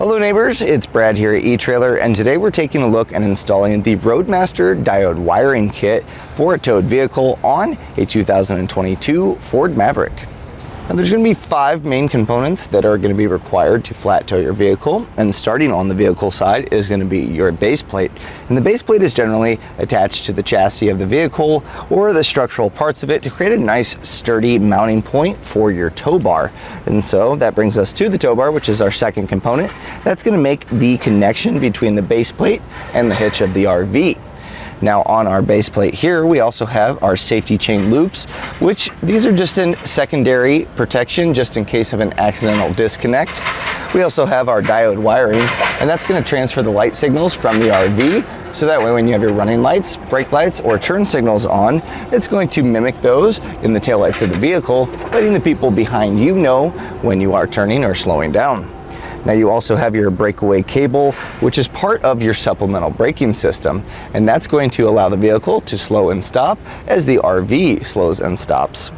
Hello neighbors, it's Brad here at eTrailer, and today we're taking a look at installing the Roadmaster Diode Wiring Kit for a towed vehicle on a 2022 Ford Maverick. Now there's going to be 5 main components that are going to be required to flat tow your vehicle, and starting on the vehicle side is going to be your base plate. And the base plate is generally attached to the chassis of the vehicle or the structural parts of it to create a nice sturdy mounting point for your tow bar. And so that brings us to the tow bar, which is our second component. That's going to make the connection between the base plate and the hitch of the RV. Now on our base plate here, we also have our safety chain loops, which these are just in secondary protection, just in case of an accidental disconnect. We also have our diode wiring, and that's going to transfer the light signals from the RV, so that way when you have your running lights, brake lights, or turn signals on, it's going to mimic those in the taillights of the vehicle, letting the people behind you know when you are turning or slowing down. Now you also have your breakaway cable, which is part of your supplemental braking system, and that's going to allow the vehicle to slow and stop as the RV slows and stops.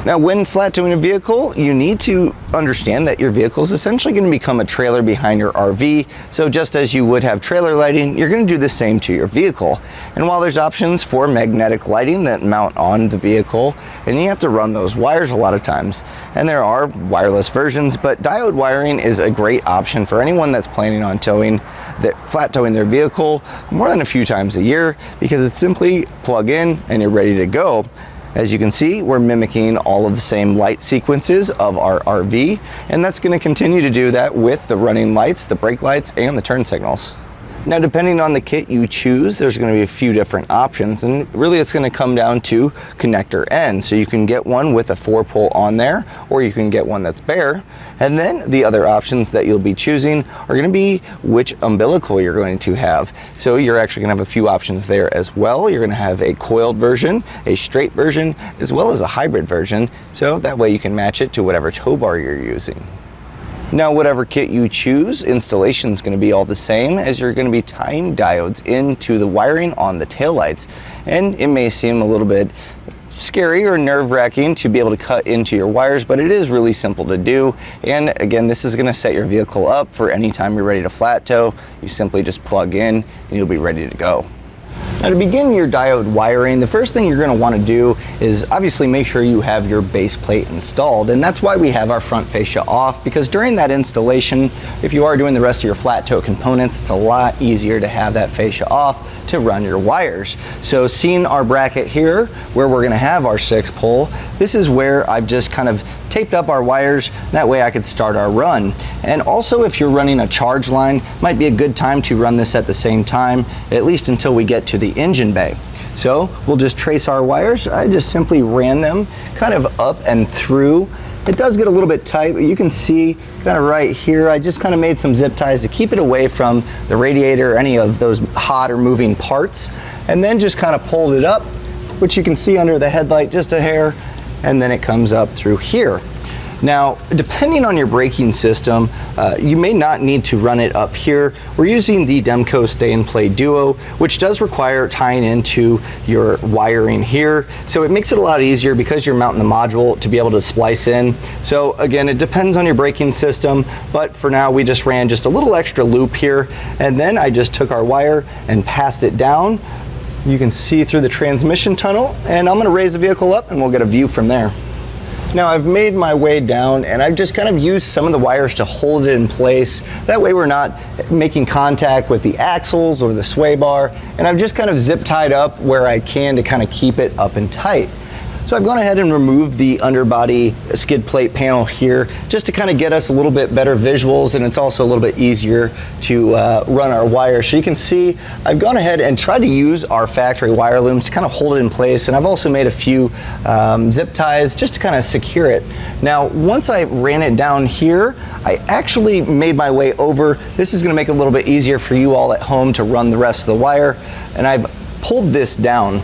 Now when flat towing a vehicle, you need to understand that your vehicle is essentially going to become a trailer behind your RV. So just as you would have trailer lighting, you're going to do the same to your vehicle. And while there's options for magnetic lighting that mount on the vehicle, and you have to run those wires a lot of times, and there are wireless versions, but diode wiring is a great option for anyone that's planning on flat towing their vehicle more than a few times a year, because it's simply plug in and you're ready to go. As you can see, we're mimicking all of the same light sequences of our RV, and that's going to continue to do that with the running lights, the brake lights, and the turn signals. Now depending on the kit you choose, there's going to be a few different options, and really it's going to come down to connector ends. So you can get one with a 4-pole on there, or you can get one that's bare. And then the other options that you'll be choosing are going to be which umbilical you're going to have. So you're actually going to have a few options there as well. You're going to have a coiled version, a straight version, as well as a hybrid version. So that way you can match it to whatever tow bar you're using. Now, whatever kit you choose, installation is going to be all the same, as you're going to be tying diodes into the wiring on the taillights. And it may seem a little bit scary or nerve-wracking to be able to cut into your wires, but it is really simple to do. And again, this is going to set your vehicle up for any time you're ready to flat tow. You simply just plug in and you'll be ready to go. Now to begin your diode wiring, the first thing you're going to want to do is obviously make sure you have your base plate installed, and that's why we have our front fascia off, because during that installation, if you are doing the rest of your flat tow components, it's a lot easier to have that fascia off to run your wires. So seeing our bracket here where we're going to have our 6-pole, this is where I've just kind of taped up our wires, that way I could start our run. And also if you're running a charge line, might be a good time to run this at the same time, at least until we get to the engine bay. So we'll just trace our wires. I just simply ran them kind of up and through. It does get a little bit tight, but you can see kind of right here, I just kind of made some zip ties to keep it away from the radiator or any of those hot or moving parts, and then just kind of pulled it up, which you can see under the headlight just a hair, and then it comes up through here. Now, depending on your braking system, you may not need to run it up here. We're using the Demco Stay and Play Duo, which does require tying into your wiring here. So it makes it a lot easier because you're mounting the module to be able to splice in. So again, it depends on your braking system, but for now we just ran just a little extra loop here, and then I just took our wire and passed it down. You can see through the transmission tunnel, and I'm going to raise the vehicle up and we'll get a view from there. Now I've made my way down, and I've just kind of used some of the wires to hold it in place. That way we're not making contact with the axles or the sway bar, and I've just kind of zip tied up where I can to kind of keep it up and tight. So I've gone ahead and removed the underbody skid plate panel here just to kind of get us a little bit better visuals, and it's also a little bit easier to run our wires. So you can see I've gone ahead and tried to use our factory wire looms to kind of hold it in place, and I've also made a few zip ties just to kind of secure it. Now once I ran it down here, I actually made my way over. This is going to make it a little bit easier for you all at home to run the rest of the wire, and I've pulled this down.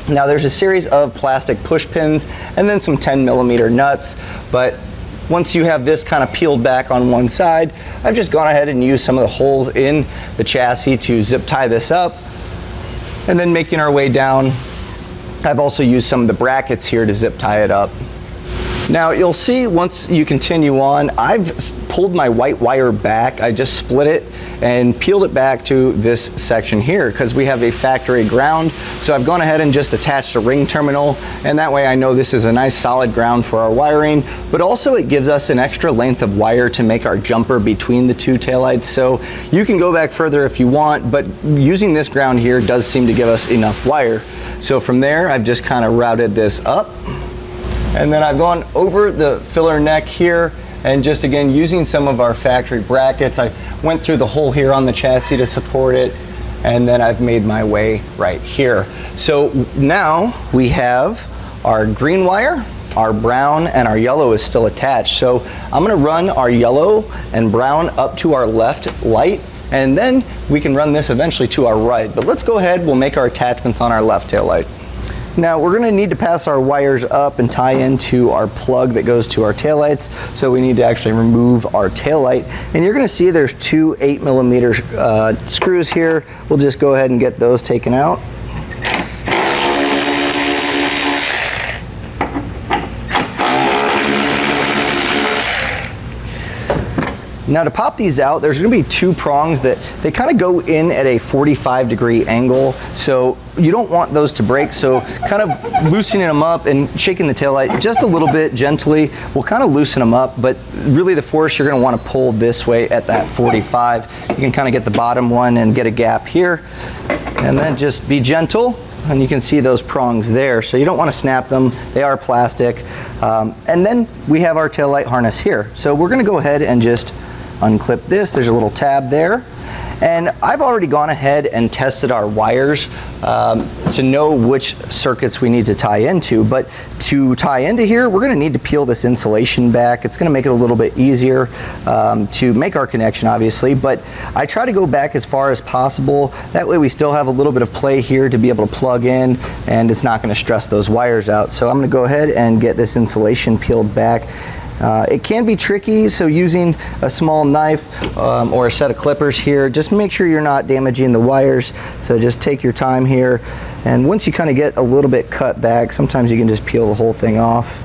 Now there's a series of plastic push pins and then some 10mm nuts, but once you have this kind of peeled back on one side, I've just gone ahead and used some of the holes in the chassis to zip tie this up, and then making our way down, I've also used some of the brackets here to zip tie it up. Now you'll see once you continue on, I've pulled my white wire back. I just split it and peeled it back to this section here because we have a factory ground. So I've gone ahead and just attached a ring terminal, and that way I know this is a nice solid ground for our wiring, but also it gives us an extra length of wire to make our jumper between the two taillights. So you can go back further if you want, but using this ground here does seem to give us enough wire. So from there, I've just kind of routed this up. And then I've gone over the filler neck here, and just again using some of our factory brackets, I went through the hole here on the chassis to support it, and then I've made my way right here. So now we have our green wire, our brown, and our yellow is still attached. So I'm going to run our yellow and brown up to our left light, and then we can run this eventually to our right. But let's go ahead, we'll make our attachments on our left tail light. Now we're going to need to pass our wires up and tie into our plug that goes to our taillights. So we need to actually remove our taillight. And you're going to see there's two 8mm screws here. We'll just go ahead and get those taken out. Now to pop these out, there's going to be two prongs that they kind of go in at a 45-degree angle. So you don't want those to break. So kind of loosening them up and shaking the taillight just a little bit gently will kind of loosen them up. But really the force, you're going to want to pull this way at that 45. You can kind of get the bottom one and get a gap here. And then just be gentle. And you can see those prongs there, so you don't want to snap them. They are plastic. And then we have our taillight harness here. So we're going to go ahead and just unclip this. There's a little tab there. And I've already gone ahead and tested our wires to know which circuits we need to tie into. But to tie into here, we're going to need to peel this insulation back. It's going to make it a little bit easier to make our connection, obviously. But I try to go back as far as possible. That way we still have a little bit of play here to be able to plug in, and it's not going to stress those wires out. So I'm going to go ahead and get this insulation peeled back. It can be tricky, so using a small knife or a set of clippers here, just make sure you're not damaging the wires. So just take your time here, and once you kind of get a little bit cut back, sometimes you can just peel the whole thing off.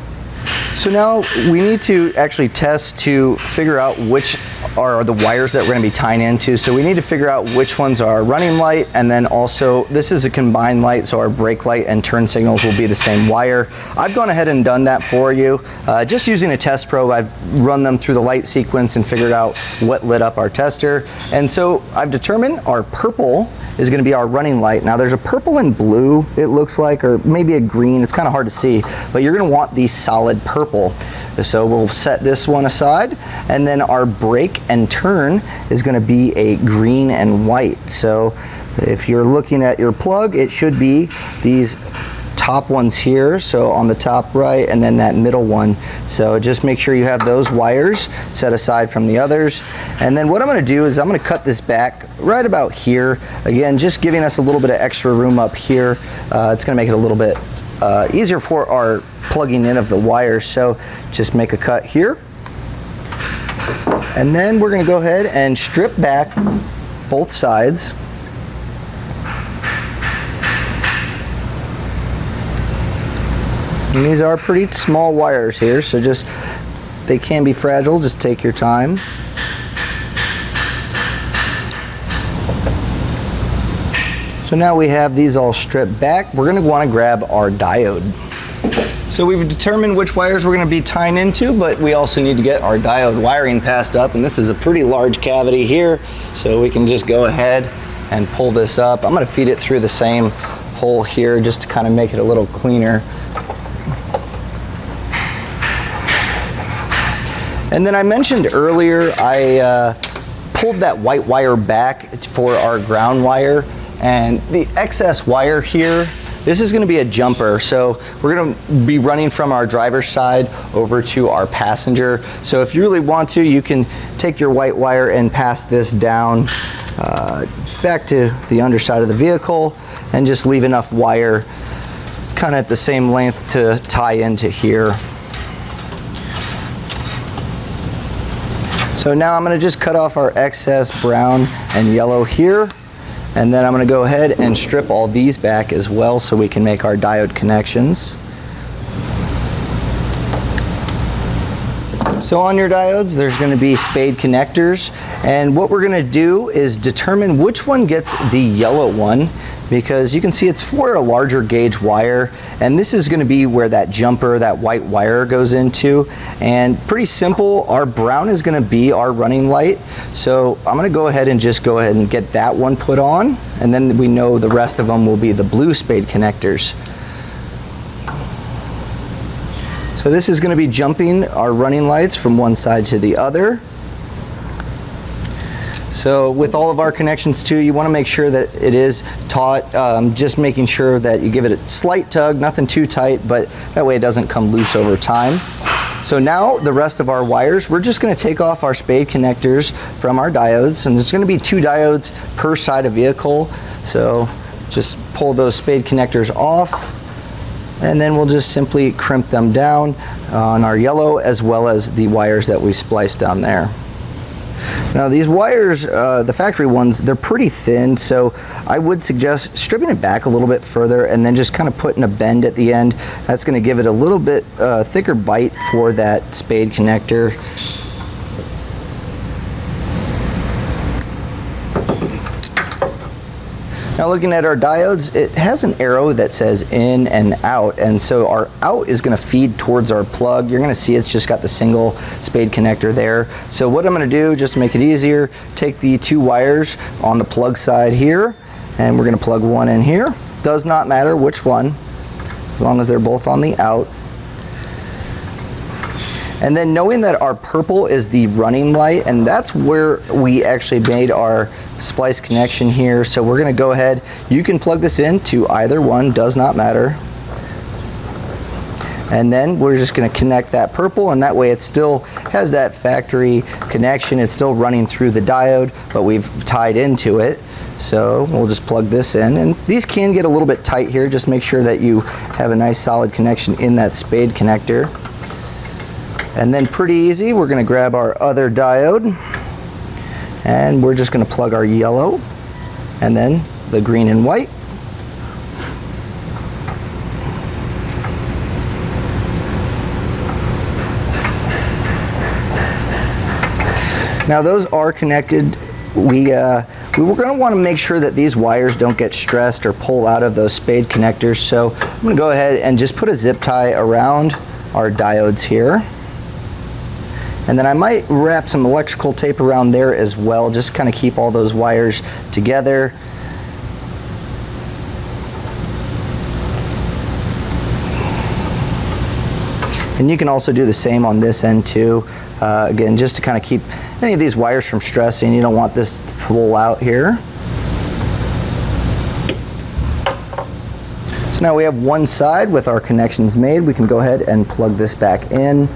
So now we need to actually test to figure out which are the wires that we're going to be tying into. So we need to figure out which ones are our running light, and then also this is a combined light, so our brake light and turn signals will be the same wire. I've gone ahead and done that for you. Just using a test probe, I've run them through the light sequence and figured out what lit up our tester. And so I've determined our purple is going to be our running light. Now there's a purple and blue, it looks like, or maybe a green. It's kind of hard to see, but you're going to want the solid purple. So we'll set this one aside, and then our brake and turn is going to be a green and white. So if you're looking at your plug, it should be these top ones here, so on the top right, and then that middle one. So just make sure you have those wires set aside from the others. And then what I'm going to do is I'm going to cut this back right about here. Again, just giving us a little bit of extra room up here. It's going to make it a little bit easier for our plugging in of the wires. So just make a cut here. And then we're going to go ahead and strip back both sides. And these are pretty small wires here, so just, they can be fragile, just take your time. So now we have these all stripped back. We're going to want to grab our diode. So we've determined which wires we're going to be tying into, but we also need to get our diode wiring passed up, and this is a pretty large cavity here, so we can just go ahead and pull this up. I'm going to feed it through the same hole here just to kind of make it a little cleaner. And then I mentioned earlier, I pulled that white wire back. It's for our ground wire, and the excess wire here, this is going to be a jumper. So we're going to be running from our driver's side over to our passenger. So if you really want to, you can take your white wire and pass this down back to the underside of the vehicle, and just leave enough wire kind of at the same length to tie into here. So now I'm going to just cut off our excess brown and yellow here, and then I'm going to go ahead and strip all these back as well so we can make our diode connections. So on your diodes, there's going to be spade connectors, and what we're going to do is determine which one gets the yellow one, because you can see it's for a larger gauge wire, and this is going to be where that jumper, that white wire, goes into. And pretty simple, our brown is going to be our running light, so I'm going to go ahead and get that one put on, and then we know the rest of them will be the blue spade connectors. So this is going to be jumping our running lights from one side to the other. So with all of our connections too, you want to make sure that it is taut, just making sure that you give it a slight tug, nothing too tight, but that way it doesn't come loose over time. So now the rest of our wires, we're just going to take off our spade connectors from our diodes, and there's going to be 2 diodes per side of vehicle. So just pull those spade connectors off, and then we'll just simply crimp them down on our yellow as well as the wires that we spliced down there. Now these wires, the factory ones, they're pretty thin, so I would suggest stripping it back a little bit further and then just kind of putting a bend at the end. That's going to give it a little bit thicker bite for that spade connector. Now looking at our diodes, it has an arrow that says in and out, and so our out is going to feed towards our plug. You're going to see it's just got the single spade connector there. So what I'm going to do, just to make it easier, take the 2 wires on the plug side here, and we're going to plug one in here. Does not matter which one, as long as they're both on the out. And then knowing that our purple is the running light, and that's where we actually made our splice connection here. So we're going to go ahead, you can plug this into either one, does not matter. And then we're just going to connect that purple, and that way it still has that factory connection. It's still running through the diode, but we've tied into it. So we'll just plug this in, and these can get a little bit tight here. Just make sure that you have a nice solid connection in that spade connector. And then pretty easy, we're going to grab our other diode, and we're just going to plug our yellow and then the green and white. Now those are connected. We were going to want to make sure that these wires don't get stressed or pull out of those spade connectors. So I'm going to go ahead and just put a zip tie around our diodes here. And then I might wrap some electrical tape around there as well, just kind of keep all those wires together. And you can also do the same on this end too. Again, just to kind of keep any of these wires from stressing. You don't want this to pull out here. So now we have one side with our connections made. We can go ahead and plug this back in.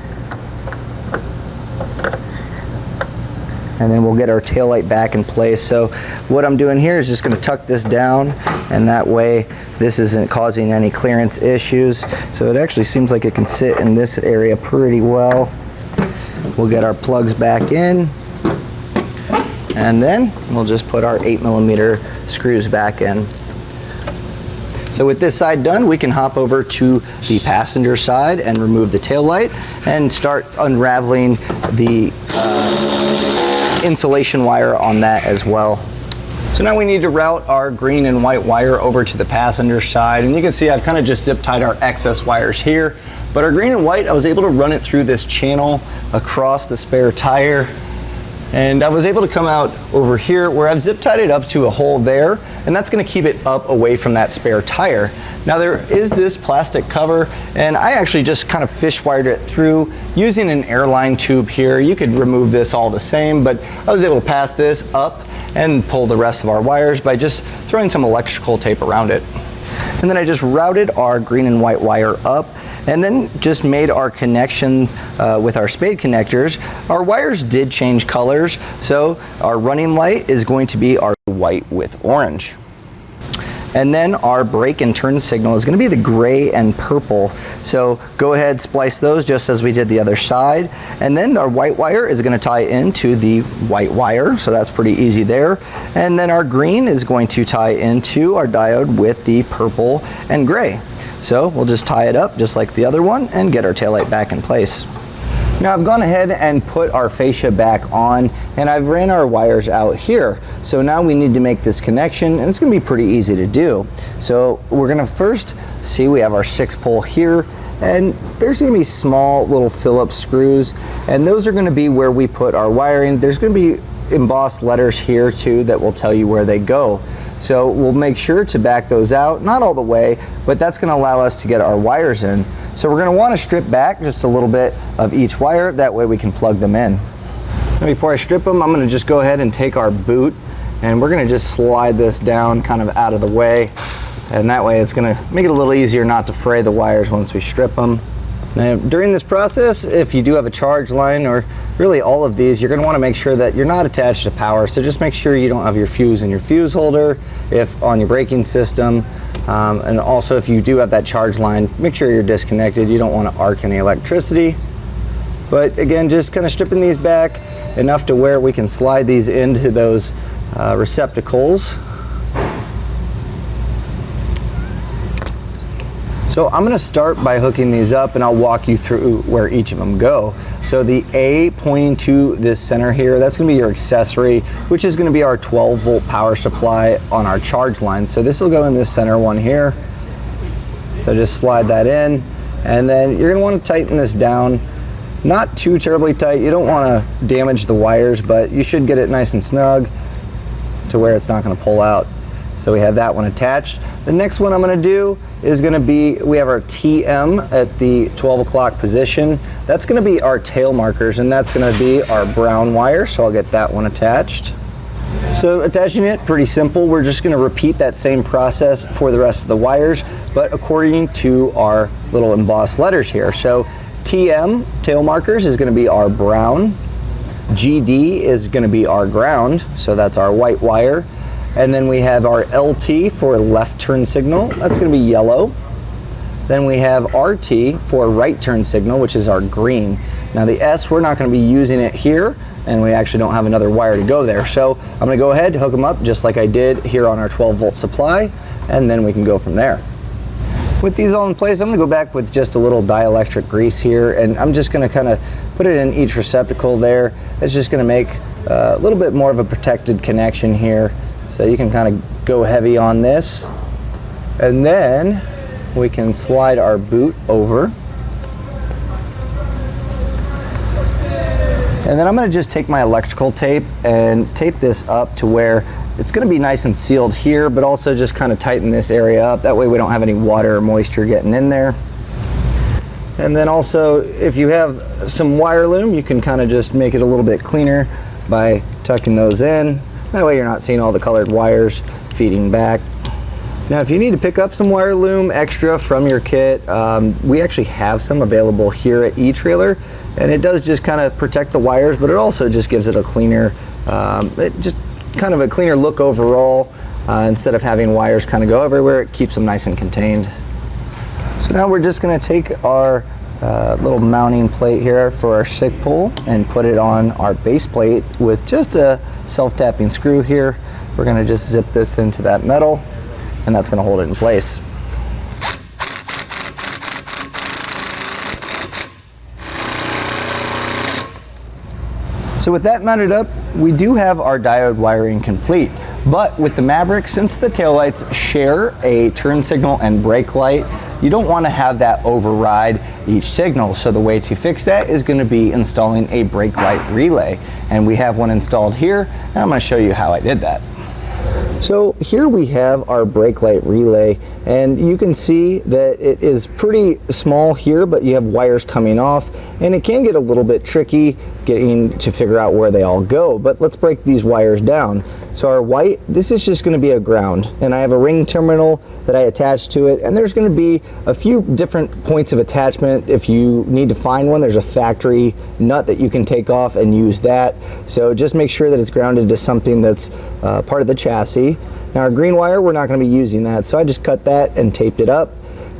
And then we'll get our taillight back in place. So what I'm doing here is just going to tuck this down, and that way this isn't causing any clearance issues. So it actually seems like it can sit in this area pretty well. We'll get our plugs back in, and then we'll just put our 8mm screws back in. So with this side done, we can hop over to the passenger side and remove the taillight and start unraveling the insulation wire on that as well. So now we need to route our green and white wire over to the passenger side, and you can see I've kind of just zip tied our excess wires here, but our green and white, I was able to run it through this channel across the spare tire, and I was able to come out over here where I've zip tied it up to a hole there, and that's going to keep it up away from that spare tire. Now there is this plastic cover, and I actually just kind of fish wired it through using an airline tube here. You could remove this all the same, but I was able to pass this up and pull the rest of our wires by just throwing some electrical tape around it. And then I just routed our green and white wire up, and then just made our connection with our spade connectors. Our wires did change colors, so our running light is going to be our white with orange. And then our brake and turn signal is going to be the gray and purple. So go ahead, splice those just as we did the other side. And then our white wire is going to tie into the white wire, so that's pretty easy there. And then our green is going to tie into our diode with the purple and gray. So we'll just tie it up just like the other one and get our taillight back in place. Now I've gone ahead and put our fascia back on, and I've ran our wires out here. So now we need to make this connection, and it's going to be pretty easy to do. So we're going to first see we have our 6-pole here, and there's going to be small little Phillips screws, and those are going to be where we put our wiring. There's going to be embossed letters here too that will tell you where they go. So we'll make sure to back those out, not all the way, but that's going to allow us to get our wires in. So we're going to want to strip back just a little bit of each wire, that way we can plug them in. Now before I strip them, I'm going to just go ahead and take our boot, and we're going to just slide this down kind of out of the way, and that way it's going to make it a little easier not to fray the wires once we strip them. Now, during this process, if you do have a charge line, or really all of these, you're going to want to make sure that you're not attached to power. So just make sure you don't have your fuse in your fuse holder, if on your braking system, and also if you do have that charge line, make sure you're disconnected. You don't want to arc any electricity. But again, just kind of stripping these back enough to where we can slide these into those receptacles. So I'm going to start by hooking these up, and I'll walk you through where each of them go. So the A pointing to this center here, that's going to be your accessory, which is going to be our 12-volt power supply on our charge line. So this will go in this center one here. So just slide that in, and then you're going to want to tighten this down. Not too terribly tight. You don't want to damage the wires, but you should get it nice and snug to where it's not going to pull out. So we have that one attached. The next one I'm going to do is going to be, we have our TM at the 12 o'clock position. That's going to be our tail markers, and that's going to be our brown wire. So I'll get that one attached. So attaching it, pretty simple. We're just going to repeat that same process for the rest of the wires, but according to our little embossed letters here. So TM, tail markers, is going to be our brown. GD is going to be our ground, so that's our white wire. And then we have our LT for left turn signal, that's going to be yellow. Then we have RT for right turn signal, which is our green. Now the S, we're not going to be using it here, and we actually don't have another wire to go there. So I'm going to go ahead, hook them up just like I did here on our 12-volt supply, and then we can go from there. With these all in place, I'm going to go back with just a little dielectric grease here, and I'm just going to kind of put it in each receptacle there. It's just going to make a little bit more of a protected connection here. So you can kind of go heavy on this, and then we can slide our boot over. And then I'm going to just take my electrical tape and tape this up to where it's going to be nice and sealed here, but also just kind of tighten this area up. That way we don't have any water or moisture getting in there. And then also, if you have some wire loom, you can kind of just make it a little bit cleaner by tucking those in. That way you're not seeing all the colored wires feeding back. Now if you need to pick up some wire loom extra from your kit, we actually have some available here at eTrailer, and it does just kind of protect the wires, but it also just gives it a cleaner, just kind of a cleaner look overall. Instead of having wires kind of go everywhere, it keeps them nice and contained. So now we're just going to take our little mounting plate here for our SIG pole and put it on our base plate with just a self-tapping screw here. We're going to just zip this into that metal, and that's going to hold it in place. So with that mounted up, we do have our diode wiring complete. But with the Maverick, since the taillights share a turn signal and brake light, you don't want to have that override each signal. So the way to fix that is going to be installing a brake light relay. And we have one installed here, and I'm going to show you how I did that. So here we have our brake light relay, and you can see that it is pretty small here, but you have wires coming off, and it can get a little bit tricky getting to figure out where they all go. But let's break these wires down. So our white, this is just going to be a ground, and I have a ring terminal that I attach to it, and there's going to be a few different points of attachment. If you need to find one, there's a factory nut that you can take off and use that. So just make sure that it's grounded to something that's part of the chassis. Now our green wire, we're not going to be using that, so I just cut that and taped it up.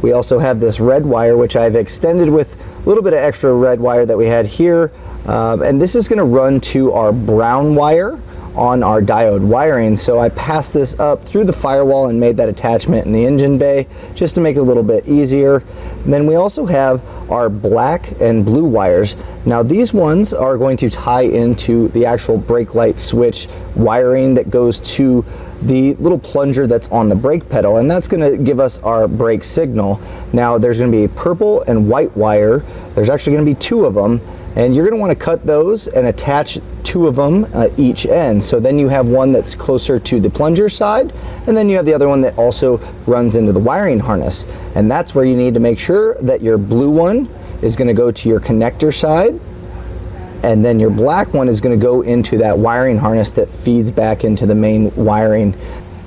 We also have this red wire, which I've extended with a little bit of extra red wire that we had here, and this is going to run to our brown wire on our diode wiring. So I passed this up through the firewall and made that attachment in the engine bay just to make it a little bit easier. And then we also have our black and blue wires. Now these ones are going to tie into the actual brake light switch wiring that goes to the little plunger that's on the brake pedal, and that's going to give us our brake signal. Now there's going to be a purple and white wire. There's actually going to be two of them, and you're going to want to cut those and attach two of them at each end. So then you have one that's closer to the plunger side, and then you have the other one that also runs into the wiring harness. And that's where you need to make sure that your blue one is going to go to your connector side, and then your black one is going to go into that wiring harness that feeds back into the main wiring.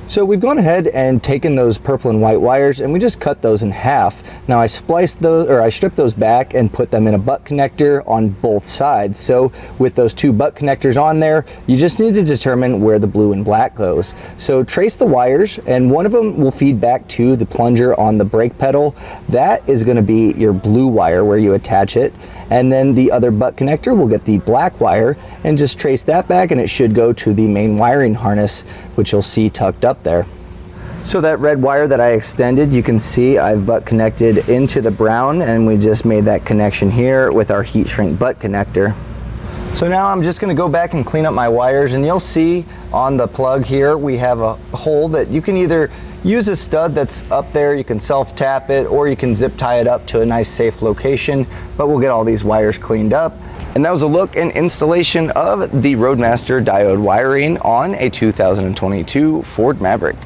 So we've gone ahead and taken those purple and white wires and we just cut those in half. Now I spliced those, or I stripped those back and put them in a butt connector on both sides. So with those two butt connectors on there, you just need to determine where the blue and black goes. So trace the wires, and one of them will feed back to the plunger on the brake pedal. That is going to be your blue wire where you attach it. And then the other butt connector will get the black wire, and just trace that back and it should go to the main wiring harness, which you'll see tucked up there. So that red wire that I extended, you can see I've butt connected into the brown, and we just made that connection here with our heat shrink butt connector. So now I'm just going to go back and clean up my wires, and you'll see on the plug here we have a hole that you can either use a stud that's up there, you can self-tap it, or you can zip tie it up to a nice safe location, but we'll get all these wires cleaned up. And that was a look and installation of the Roadmaster diode wiring on a 2022 Ford Maverick.